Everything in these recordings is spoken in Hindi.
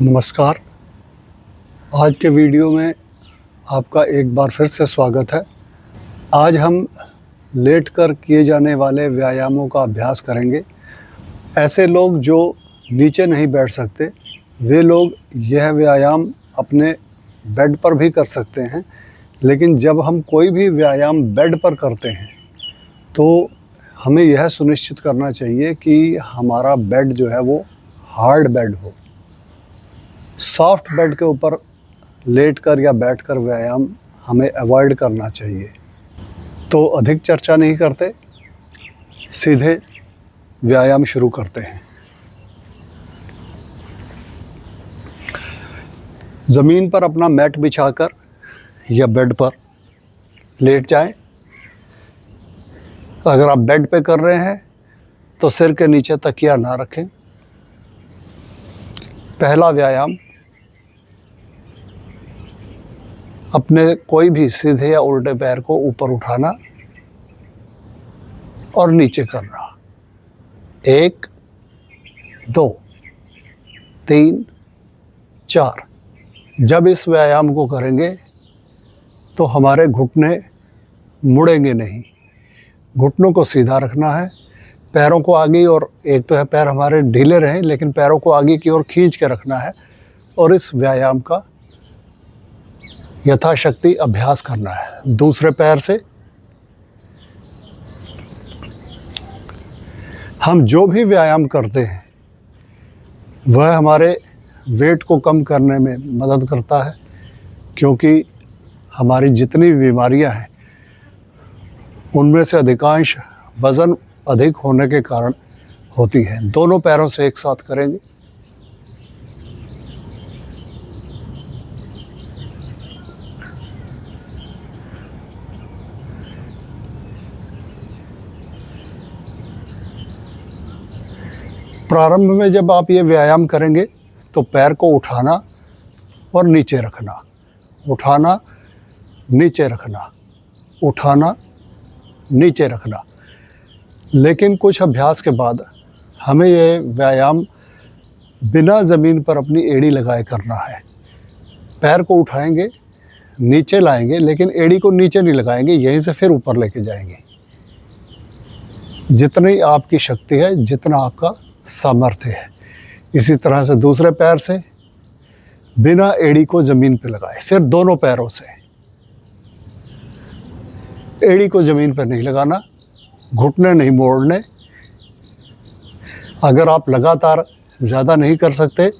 नमस्कार। आज के वीडियो में आपका एक बार फिर से स्वागत है। आज हम लेटकर किए जाने वाले व्यायामों का अभ्यास करेंगे। ऐसे लोग जो नीचे नहीं बैठ सकते, वे लोग यह व्यायाम अपने बेड पर भी कर सकते हैं। लेकिन जब हम कोई भी व्यायाम बेड पर करते हैं तो हमें यह सुनिश्चित करना चाहिए कि हमारा बेड जो है वो हार्ड बेड हो। सॉफ्ट बेड के ऊपर लेटकर या बैठकर व्यायाम हमें अवॉइड करना चाहिए। तो अधिक चर्चा नहीं करते, सीधे व्यायाम शुरू करते हैं। ज़मीन पर अपना मैट बिछाकर या बेड पर लेट जाएं। अगर आप बेड पे कर रहे हैं तो सिर के नीचे तकिया ना रखें। पहला व्यायाम, अपने कोई भी सीधे या उल्टे पैर को ऊपर उठाना और नीचे करना। 1, 2, 3, 4। जब इस व्यायाम को करेंगे तो हमारे घुटने मुड़ेंगे नहीं। घुटनों को सीधा रखना है, पैरों को आगे, और एक तो है पैर हमारे ढीले रहें लेकिन पैरों को आगे की ओर खींच के रखना है और इस व्यायाम का यथाशक्ति अभ्यास करना है। दूसरे पैर से हम जो भी व्यायाम करते हैं वह हमारे वेट को कम करने में मदद करता है, क्योंकि हमारी जितनी बीमारियां हैं उनमें से अधिकांश वज़न अधिक होने के कारण होती है। दोनों पैरों से एक साथ करेंगे। प्रारंभ में जब आप ये व्यायाम करेंगे तो पैर को उठाना और नीचे रखना, उठाना, नीचे रखना, उठाना, नीचे रखना। लेकिन कुछ अभ्यास के बाद हमें ये व्यायाम बिना ज़मीन पर अपनी एड़ी लगाए करना है। पैर को उठाएंगे, नीचे लाएंगे, लेकिन एड़ी को नीचे नहीं लगाएंगे, यहीं से फिर ऊपर लेके जाएंगे। जितनी आपकी शक्ति है, जितना आपका सामर्थ्य है। इसी तरह से दूसरे पैर से बिना एड़ी को ज़मीन पर लगाए, फिर दोनों पैरों से। एड़ी को ज़मीन पर नहीं लगाना, घुटने नहीं मोड़ने। अगर आप लगातार ज़्यादा नहीं कर सकते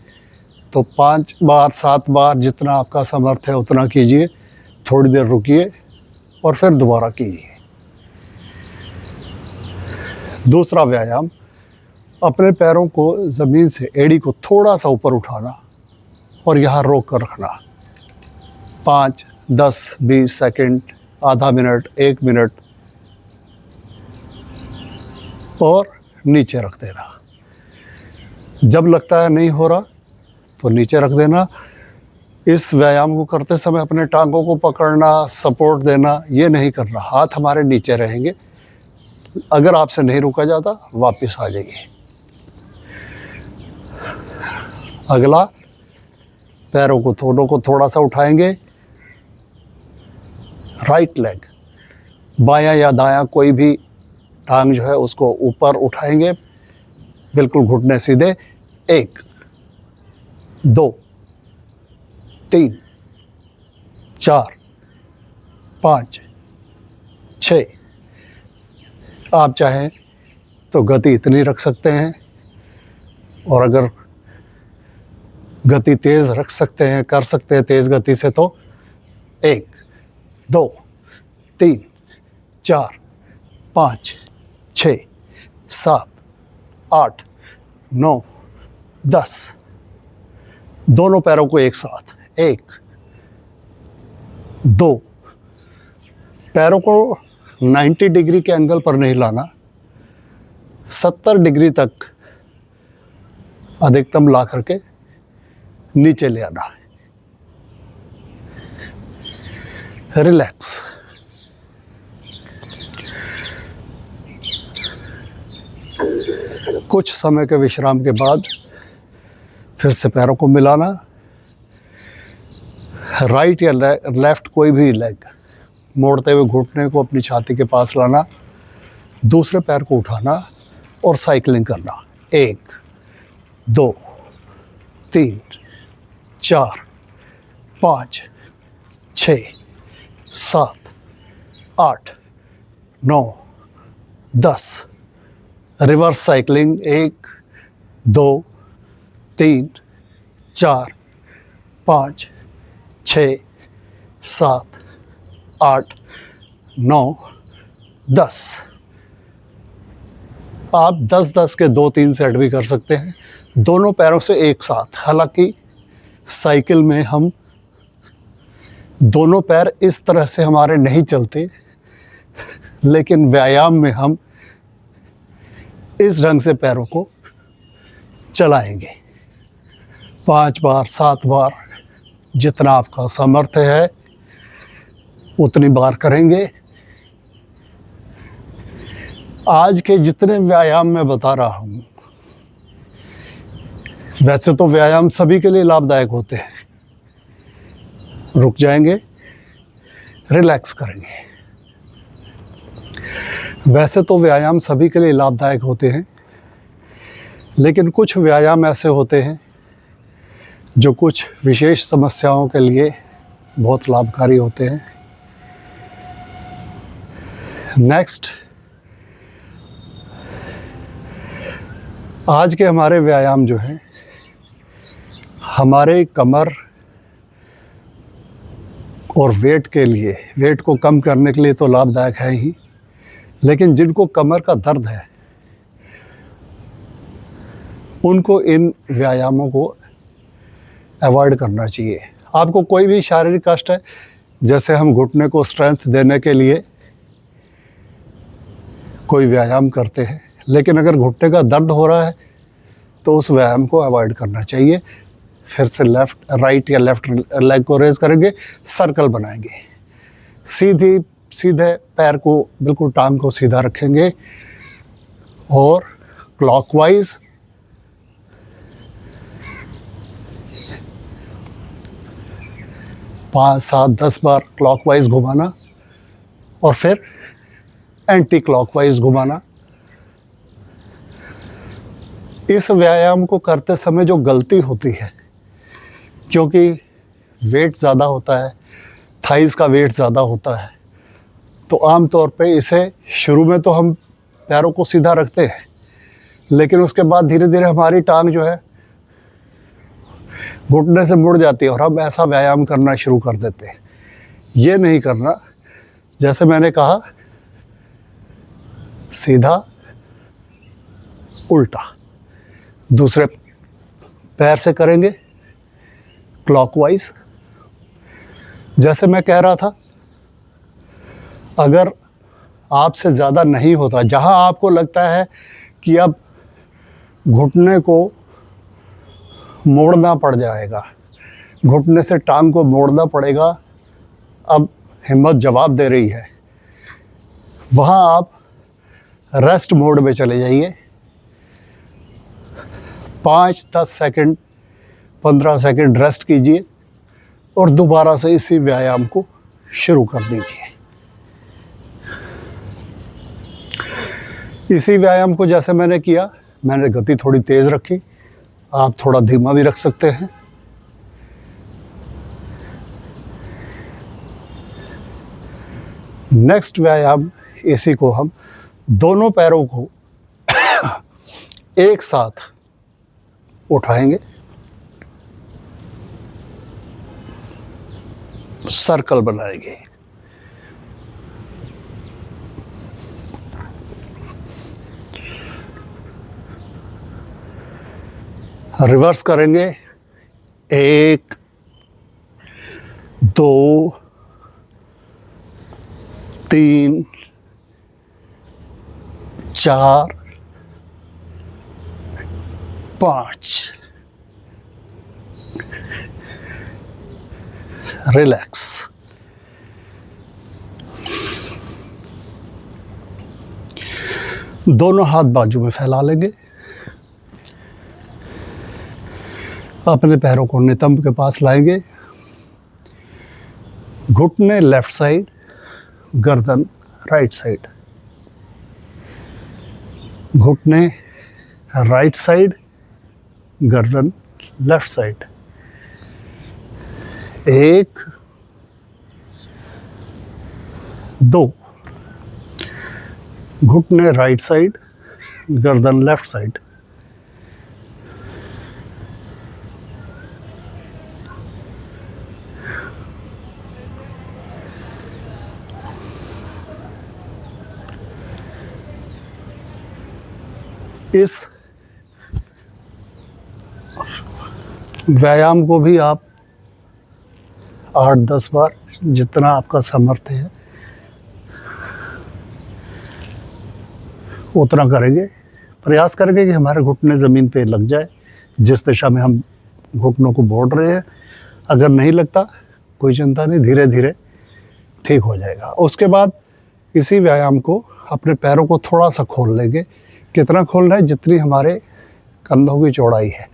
तो 5 बार 7 बार जितना आपका सामर्थ्य है उतना कीजिए। थोड़ी देर रुकिए और फिर दोबारा कीजिए। दूसरा व्यायाम, अपने पैरों को ज़मीन से एड़ी को थोड़ा सा ऊपर उठाना और यहाँ रोक कर रखना। 5, 10, 20 सेकंड, आधा मिनट, 1 मिनट, और नीचे रख देना। जब लगता है नहीं हो रहा तो नीचे रख देना। इस व्यायाम को करते समय अपने टांगों को पकड़ना, सपोर्ट देना, ये नहीं करना। हाथ हमारे नीचे रहेंगे। अगर आपसे नहीं रुका जाता, वापस आ जाइए। अगला, पैरों को दोनों को थोड़ा सा उठाएंगे। राइट लेग, बायां या दायां कोई भी टांग जो है उसको ऊपर उठाएंगे, बिल्कुल घुटने सीधे। 1, 2, 3, 4, 5, 6। आप चाहें तो गति इतनी रख सकते हैं, और अगर गति तेज़ रख सकते हैं, कर सकते हैं तेज़ गति से, तो 1, 2, 3, 4, 5, 6, 7, 8, 9, 10। दोनों पैरों को एक साथ। 1, 2। पैरों को 90 डिग्री के एंगल पर नहीं लाना, 70 डिग्री तक अधिकतम ला करके नीचे ले आना है। रिलैक्स। कुछ समय के विश्राम के बाद फिर से पैरों को मिलाना, राइट या लेफ्ट कोई भी लेग मोड़ते हुए घुटने को अपनी छाती के पास लाना, दूसरे पैर को उठाना और साइकिलिंग करना। 1 2 3 4 5 6 7 8 9 10। Reverse cycling 1 2 3 4 5 6 7 8 9 10। आप 10-10 के 2-3 सेट भी कर सकते हैं, दोनों पैरों से एक साथ। हालांकि साइकिल में हम दोनों पैर इस तरह से हमारे नहीं चलते, लेकिन व्यायाम में हम इस ढंग से पैरों को चलाएंगे। 5 बार 7 बार जितना आपका सामर्थ्य है उतनी बार करेंगे। आज के जितने व्यायाम मैं बता रहा हूँ, वैसे तो व्यायाम सभी के लिए लाभदायक होते हैं। रुक जाएंगे, रिलैक्स करेंगे। वैसे तो व्यायाम सभी के लिए लाभदायक होते हैं, लेकिन कुछ व्यायाम ऐसे होते हैं जो कुछ विशेष समस्याओं के लिए बहुत लाभकारी होते हैं। नेक्स्ट, आज के हमारे व्यायाम जो हैं हमारे कमर और वेट के लिए, वेट को कम करने के लिए तो लाभदायक है ही, लेकिन जिनको कमर का दर्द है उनको इन व्यायामों को अवॉइड करना चाहिए। आपको कोई भी शारीरिक कष्ट है, जैसे हम घुटने को स्ट्रेंथ देने के लिए कोई व्यायाम करते हैं, लेकिन अगर घुटने का दर्द हो रहा है तो उस व्यायाम को अवॉइड करना चाहिए। फिर से राइट या लेफ्ट लेग को रेज करेंगे, सर्कल बनाएंगे, सीधे पैर को, बिल्कुल टांग को सीधा रखेंगे और क्लॉकवाइज 5 7 10 बार क्लॉकवाइज घुमाना और फिर एंटी क्लॉकवाइज घुमाना। इस व्यायाम को करते समय जो गलती होती है, क्योंकि वेट ज़्यादा होता है, थाइस का वेट ज़्यादा होता है, तो आम तौर पे इसे शुरू में तो हम पैरों को सीधा रखते हैं, लेकिन उसके बाद धीरे धीरे हमारी टांग जो है घुटने से मुड़ जाती है और हम ऐसा व्यायाम करना शुरू कर देते हैं। ये नहीं करना। जैसे मैंने कहा, सीधा उल्टा, दूसरे पैर से करेंगे क्लॉकवाइज। जैसे मैं कह रहा था, अगर आपसे ज़्यादा नहीं होता, जहां आपको लगता है कि अब घुटने को मोड़ना पड़ जाएगा, घुटने से टांग को मोड़ना पड़ेगा, अब हिम्मत जवाब दे रही है, वहाँ आप रेस्ट मोड में चले जाइए। 5-10 सेकंड 15 सेकंड रेस्ट कीजिए और दोबारा से इसी व्यायाम को शुरू कर दीजिए। इसी व्यायाम को जैसे मैंने किया, मैंने गति थोड़ी तेज़ रखी, आप थोड़ा धीमा भी रख सकते हैं। नेक्स्ट व्यायाम, इसी को हम दोनों पैरों को एक साथ उठाएंगे, सर्कल बनाएंगे। रिवर्स करेंगे, 1 2 3 4 5। रिलैक्स। दोनों हाथ बाजू में फैला लेंगे, अपने पैरों को नितंब के पास लाएंगे, घुटने लेफ्ट साइड, गर्दन राइट साइड, घुटने राइट साइड, गर्दन लेफ्ट साइड। 1 2, घुटने राइट साइड, गर्दन लेफ्ट साइड। इस व्यायाम को भी आप 8-10 बार, जितना आपका सामर्थ्य है उतना करेंगे। प्रयास करेंगे कि हमारे घुटने ज़मीन पे लग जाए, जिस दिशा में हम घुटनों को मोड़ रहे हैं। अगर नहीं लगता कोई चिंता नहीं, धीरे धीरे ठीक हो जाएगा। उसके बाद इसी व्यायाम को अपने पैरों को थोड़ा सा खोल लेंगे। कितना खोलना है? जितनी हमारे कंधों की चौड़ाई है।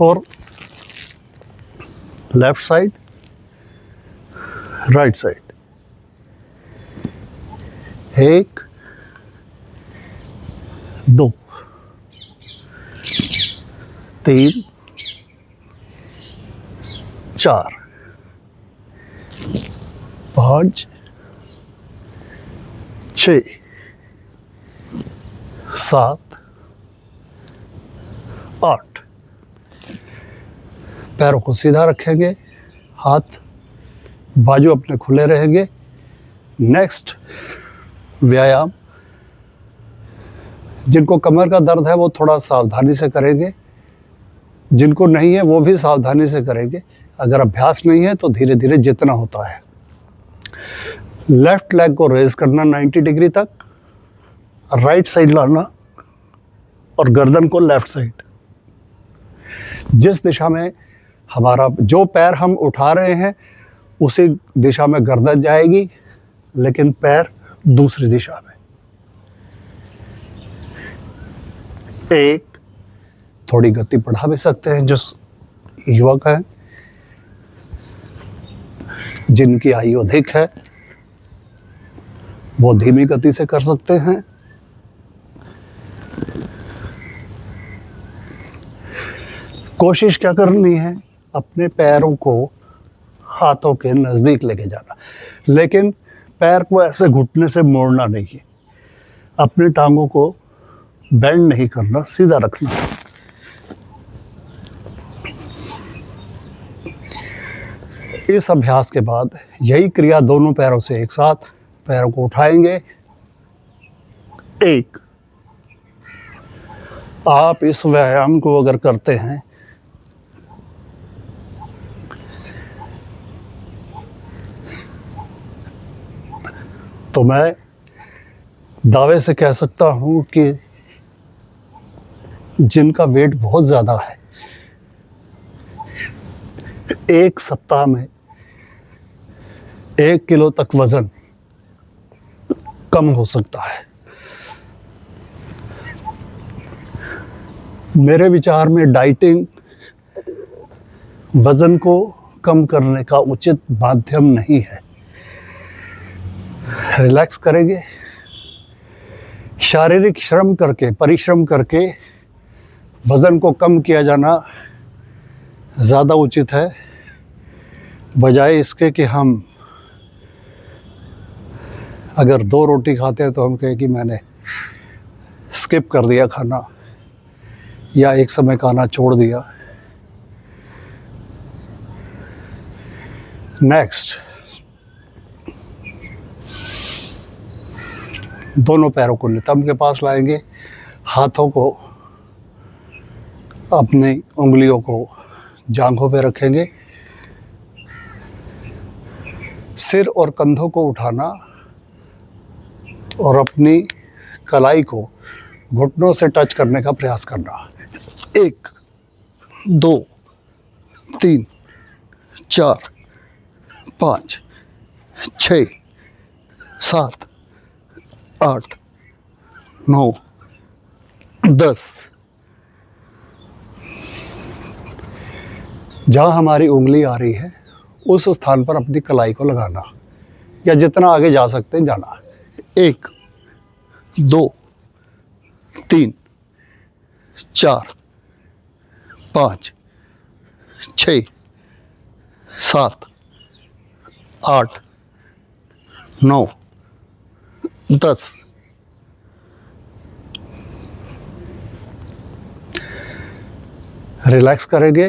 और लेफ्ट साइड, राइट साइड। 1 2 3 4 5 6 7 8। पैरों को सीधा रखेंगे, हाथ बाजू अपने खुले रहेंगे। नेक्स्ट व्यायाम, जिनको कमर का दर्द है वो थोड़ा सावधानी से करेंगे, जिनको नहीं है वो भी सावधानी से करेंगे। अगर अभ्यास नहीं है तो धीरे धीरे जितना होता है। लेफ्ट लेग को रेज करना 90 डिग्री तक, राइट साइड लाना और गर्दन को लेफ्ट साइड। जिस दिशा में हमारा जो पैर हम उठा रहे हैं उसी दिशा में गर्दन जाएगी, लेकिन पैर दूसरी दिशा में। 1, थोड़ी गति बढ़ा भी सकते हैं। जो युवक हैं, जिनकी आयु अधिक है, वो धीमी गति से कर सकते हैं। कोशिश क्या करनी है? अपने पैरों को हाथों के नज़दीक लेके जाना, लेकिन पैर को ऐसे घुटने से मोड़ना नहीं है। अपनी टांगों को बेंड नहीं करना, सीधा रखना। इस अभ्यास के बाद यही क्रिया दोनों पैरों से एक साथ पैरों को उठाएंगे। 1, आप इस व्यायाम को अगर करते हैं तो मैं दावे से कह सकता हूँ कि जिनका वेट बहुत ज़्यादा है, 1 सप्ताह में 1 किलो तक वज़न कम हो सकता है। मेरे विचार में डाइटिंग वज़न को कम करने का उचित माध्यम नहीं है। रिलैक्स करेंगे, शारीरिक श्रम करके, परिश्रम करके वज़न को कम किया जाना ज़्यादा उचित है, बजाय इसके कि हम अगर 2 रोटी खाते हैं तो हम कहें कि मैंने स्किप कर दिया खाना या एक समय खाना छोड़ दिया। नेक्स्ट, दोनों पैरों को नितंब के पास लाएंगे, हाथों को, अपनी उंगलियों को जांघों पे रखेंगे। सिर और कंधों को उठाना और अपनी कलाई को घुटनों से टच करने का प्रयास करना। 1 2 3 4 5 6 7 8 9 10। जहाँ हमारी उंगली आ रही है उस स्थान पर अपनी कलाई को लगाना, या जितना आगे जा सकते हैं जाना। 1 2 3 4 5 6 7 8 9 10। रिलैक्स करेंगे